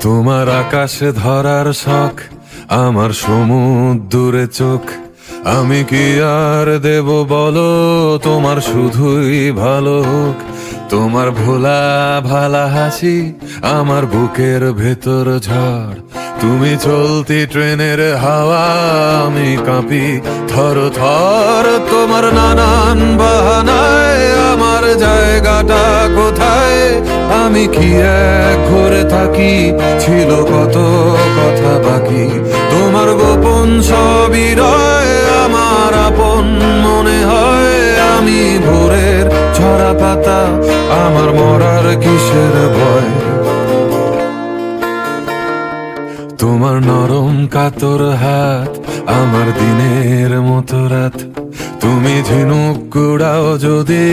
তোমার আকাশে ধরার শখ, আমার সমুদ্রে চোখ। আমি কি আর দেব বলো, তোমার শুধুই ভালো হোক। তোমার ভোলা ভালা হাসি আমার বুকের ভেতর ঝড়। তুমি চলতি ট্রেনের হাওয়া, আমি কাঁপি থর থর। তোমার নানান বাহানায় আমার জায়গাটা কোথায়? আমি কি এক ঘরে থাকি, ছিল কত কথা বাকি। তোমার গোপন সবই রয়, আমার আপন মনে হয়। আমি ভোরের ঝরা পাতা, আমার মরার কিসের ভয়? তোমার নরম কাতর হাত আমার দিনের মতো রাত। তুমি ঝিনুক কুড়াও যদি,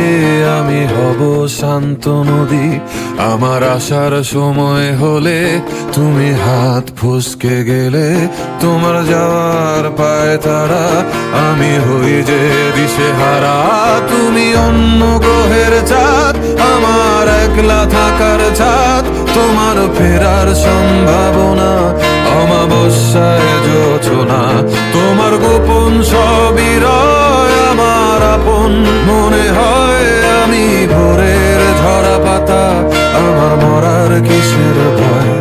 আমি হব শান্ত নদী। আমার আসার সময় হলে তুমি হাত ফসকে গেলে। তোমার যাওয়ার পায় তারা, আমি হই যে দিশেহারা। তুমি অন্য গ্রহের চাঁদ, আমার একলা থাকার ছাদ। তোমার ফেরার সম্ভাবনা অমাবস্যায় যোছনা। তোমার গোপন সবই রয়, আমার আপন মনে হয়। আমি ভোরের ঝরা পাতা, আমার মরার কিসের ভয়?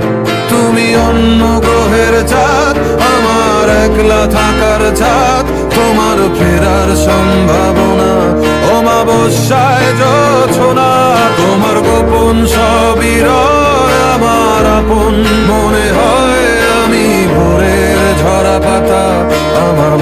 তুমি অন্য গ্রহের চাঁদ, আমার একলা থাকার ছাদ। তোমার ফেরার সম্ভাবনা অমাবস্যায় যোছনা। তোমার গোপন সবই রয়, আমার আপন মনে হয়। আমি ভোরের ঝরা পাতা, আমার